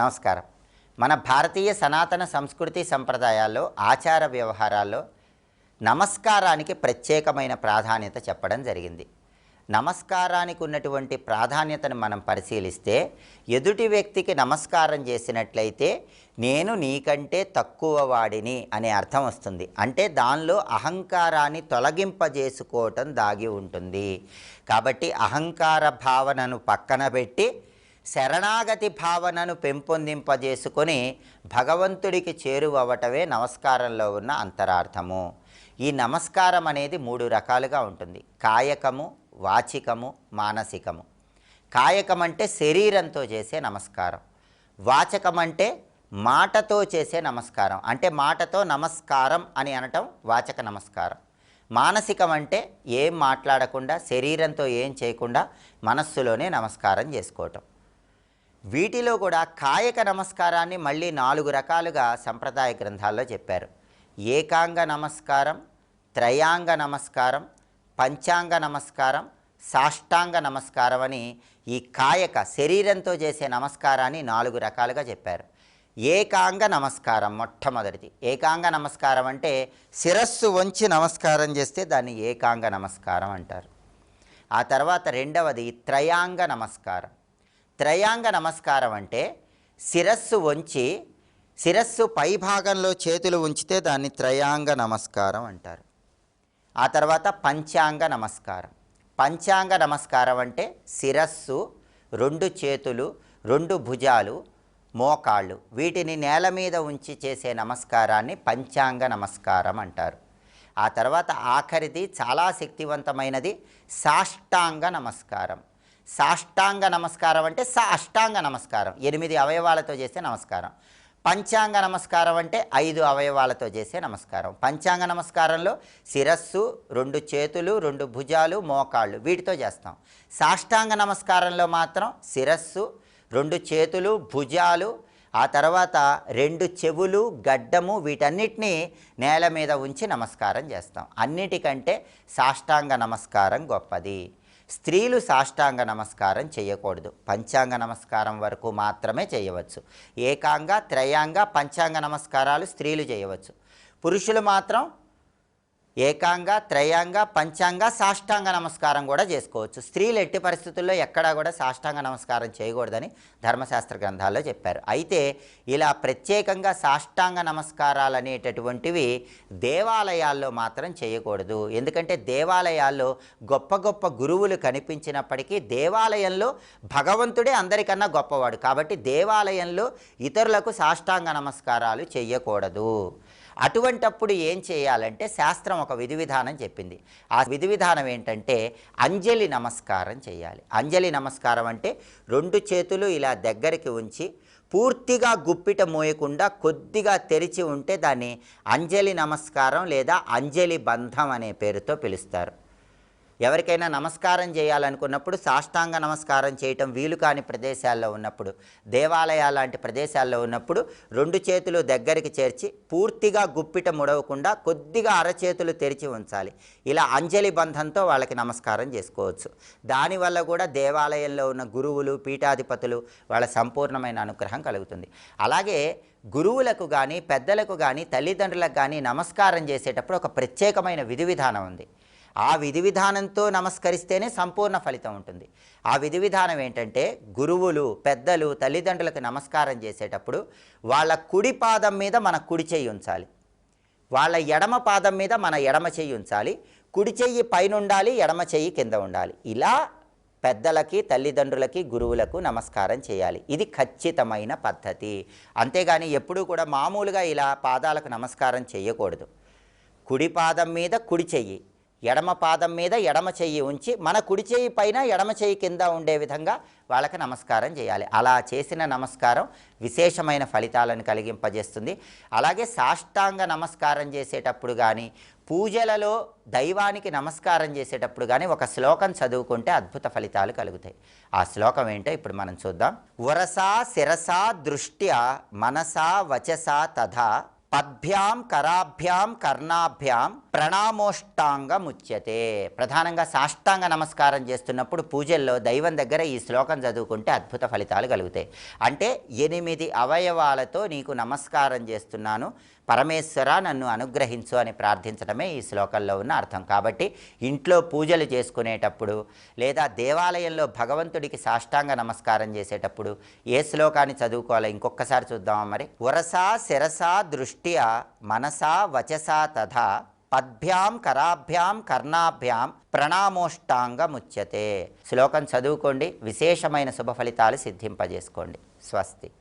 నమస్కారం. మన భారతీయ సనాతన సంస్కృతి సంప్రదాయాల్లో ఆచార వ్యవహారాల్లో నమస్కారానికి ప్రత్యేకమైన ప్రాధాన్యత చెప్పడం జరిగింది. నమస్కారానికి ఉన్నటువంటి ప్రాధాన్యతను మనం పరిశీలిస్తే ఎదుటి వ్యక్తికి నమస్కారం చేసినట్లయితే నేను నీకంటే తక్కువ వాడిని అనే అర్థం వస్తుంది. అంటే దానిలో అహంకారాన్ని తొలగింపజేసుకోవటం దాగి ఉంటుంది. కాబట్టి అహంకార భావనను పక్కన పెట్టి శరణాగతి భావనను పెంపొందింపజేసుకొని భగవంతుడికి చేరువవటమే నమస్కారంలో ఉన్న అంతరార్థము. ఈ నమస్కారం అనేది 3 రకాలుగా ఉంటుంది: కాయకము, వాచికము, మానసికము. కాయకం అంటే శరీరంతో చేసే నమస్కారం. వాచకం అంటే మాటతో చేసే నమస్కారం. అంటే మాటతో నమస్కారం అని అనటం వాచక నమస్కారం. మానసికం అంటే ఏం మాట్లాడకుండా, శరీరంతో ఏం చేయకుండా మనస్సులోనే నమస్కారం చేసుకోవటం. వీటిలో కూడా కాయక నమస్కారాన్ని మళ్ళీ 4 రకాలుగా సంప్రదాయ గ్రంథాల్లో చెప్పారు. ఏకాంగ నమస్కారం, త్రయాంగ నమస్కారం, పంచాంగ నమస్కారం, సాష్టాంగ నమస్కారం అని ఈ కాయక శరీరంతో చేసే నమస్కారాన్ని 4 రకాలుగా చెప్పారు. ఏకాంగ నమస్కారం మొట్టమొదటిది. ఏకాంగ నమస్కారం అంటే శిరస్సు వంచి నమస్కారం చేస్తే దాన్ని ఏకాంగ నమస్కారం అంటారు. ఆ తర్వాత రెండవది త్రయాంగ నమస్కారం. త్రయాంగ నమస్కారం అంటే శిరస్సు వంచి శిరస్సు పై భాగంలో చేతులు ఉంచితే దాన్ని త్రయాంగ నమస్కారం అంటారు. ఆ తర్వాత పంచాంగ నమస్కారం. పంచాంగ నమస్కారం అంటే శిరస్సు, 2 చేతులు, 2 భుజాలు, మోకాళ్ళు వీటిని నేల మీద ఉంచి చేసే నమస్కారాన్ని పంచాంగ నమస్కారం అంటారు. ఆ తర్వాత ఆఖరిది చాలా శక్తివంతమైనది సాష్టాంగ నమస్కారం. సాష్టాంగ నమస్కారం అంటే అష్టాంగ నమస్కారం, 8 అవయవాలతో చేసే నమస్కారం. పంచాంగ నమస్కారం అంటే 5 అవయవాలతో చేసే నమస్కారం. పంచాంగ నమస్కారంలో శిరస్సు, 2 చేతులు, 2 భుజాలు, మోకాళ్ళు వీటితో చేస్తాం. సాష్టాంగ నమస్కారంలో మాత్రం శిరస్సు, 2 చేతులు, భుజాలు, ఆ తర్వాత 2 చెవులు, గడ్డము వీటన్నిటినీ నేల మీద ఉంచి నమస్కారం చేస్తాం. అన్నిటికంటే సాష్టాంగ నమస్కారం గొప్పది. స్త్రీలు సాష్టాంగ నమస్కారం చేయకూడదు. పంచాంగ నమస్కారం వరకు మాత్రమే చేయవచ్చు. ఏకాంగ, త్రయాంగ, పంచాంగ నమస్కారాలు స్త్రీలు చేయవచ్చు. పురుషులు మాత్రం ఏకాంగ, త్రయాంగ, పంచాంగ, సాష్టాంగ నమస్కారం కూడా చేసుకోవచ్చు. స్త్రీలు ఎట్టి పరిస్థితుల్లో ఎక్కడా కూడా సాష్టాంగ నమస్కారం చేయకూడదని ధర్మశాస్త్ర గ్రంథాల్లో చెప్పారు. అయితే ఇలా ప్రత్యేకంగా సాష్టాంగ నమస్కారాలు అనేటటువంటివి దేవాలయాల్లో మాత్రం చేయకూడదు. ఎందుకంటే దేవాలయాల్లో గొప్ప గొప్ప గురువులు కనిపించినప్పటికీ దేవాలయంలో భగవంతుడే అందరికన్నా గొప్పవాడు. కాబట్టి దేవాలయంలో ఇతరులకు సాష్టాంగ నమస్కారాలు చేయకూడదు. అటువంటప్పుడు ఏం చేయాలంటే శాస్త్రం ఒక విధి విధానం చెప్పింది. ఆ విధి విధానం ఏంటంటే అంజలి నమస్కారం చేయాలి. అంజలి నమస్కారం అంటే 2 చేతులు ఇలా దగ్గరికి ఉంచి పూర్తిగా గుప్పిట మోయకుండా కొద్దిగా తెరిచి ఉంటే దాన్ని అంజలి నమస్కారం లేదా అంజలి బంధం అనే పేరుతో పిలుస్తారు. ఎవరికైనా నమస్కారం చేయాలనుకున్నప్పుడు సాష్టాంగ నమస్కారం చేయటం వీలు కాని ప్రదేశాల్లో ఉన్నప్పుడు, దేవాలయాల లాంటి ప్రదేశాల్లో ఉన్నప్పుడు 2 చేతులు దగ్గరికి చేర్చి పూర్తిగా గుప్పిట ముడవకుండా కొద్దిగా అరచేతులు తెరిచి ఉంచాలి. ఇలా అంజలి బంధంతో వాళ్ళకి నమస్కారం చేసుకోవచ్చు. దానివల్ల కూడా దేవాలయంలో ఉన్న గురువులు, పీఠాధిపతులు వాళ్ళ సంపూర్ణమైన అనుగ్రహం కలుగుతుంది. అలాగే గురువులకు కానీ, పెద్దలకు కానీ, తల్లిదండ్రులకు కానీ నమస్కారం చేసేటప్పుడు ఒక ప్రత్యేకమైన విధి విధానం ఉంది. ఆ విధి విధానంతో నమస్కరిస్తేనే సంపూర్ణ ఫలితం ఉంటుంది. ఆ విధి విధానం ఏంటంటే గురువులు, పెద్దలు, తల్లిదండ్రులకు నమస్కారం చేసేటప్పుడు వాళ్ళ కుడి పాదం మీద మన కుడి చెయ్యి ఉంచాలి, వాళ్ళ ఎడమ పాదం మీద మన ఎడమ చెయ్యి ఉంచాలి. కుడి చెయ్యి పైన ఉండాలి, ఎడమ చెయ్యి కింద ఉండాలి. ఇలా పెద్దలకి, తల్లిదండ్రులకి, గురువులకు నమస్కారం చేయాలి. ఇది ఖచ్చితమైన పద్ధతి. అంతేగాని ఎప్పుడూ కూడా మామూలుగా ఇలా పాదాలకు నమస్కారం చేయకూడదు. కుడి పాదం మీద కుడి చెయ్యి, ఎడమ పాదం మీద ఎడమ చెయ్యి ఉంచి మన కుడి చెయ్యి పైన ఎడమ చెయ్యి కింద ఉండే విధంగా వాళ్ళకి నమస్కారం చేయాలి. అలా చేసిన నమస్కారం విశేషమైన ఫలితాలను కలిగింపజేస్తుంది. అలాగే సాష్టాంగ నమస్కారం చేసేటప్పుడు కానీ, పూజలలో దైవానికి నమస్కారం చేసేటప్పుడు కానీ ఒక శ్లోకం చదువుకుంటే అద్భుత ఫలితాలు కలుగుతాయి. ఆ శ్లోకం ఏంటో ఇప్పుడు మనం చూద్దాం. వరసా శిరసా దృష్ట్యా మనసా వచసా తథా పద్భ్యాం కరాభ్యాం కర్ణాభ్యాం ప్రణామోష్టాంగముచ్యతే. ప్రధానంగా సాష్టాంగ నమస్కారం చేస్తున్నప్పుడు పూజల్లో దైవం దగ్గర ఈ శ్లోకం చదువుకుంటే అద్భుత ఫలితాలు కలుగుతాయి. అంటే 8 అవయవాలతో నీకు నమస్కారం చేస్తున్నాను, పరమేశ్వర నన్ను అనుగ్రహించు అని ప్రార్థించడమే ఈ శ్లోకంలో ఉన్న అర్థం. కాబట్టి ఇంట్లో పూజలు చేసుకునేటప్పుడు లేదా దేవాలయంలో భగవంతుడికి సాష్టాంగ నమస్కారం చేసేటప్పుడు ఏ శ్లోకాన్ని చదువుకోవాలో ఇంకొకసారి చూద్దామా మరి. వరసా శిరసా దృష్ట్యా మనసా వచసా తథా పద్భ్యాం కరాభ్యాం కర్ణాభ్యాం ప్రణామోష్టాంగముచ్యతే. శ్లోకం చదువుకోండి, విశేషమైన శుభ ఫలితాలు సిద్ధింపజేసుకోండి. స్వస్తి.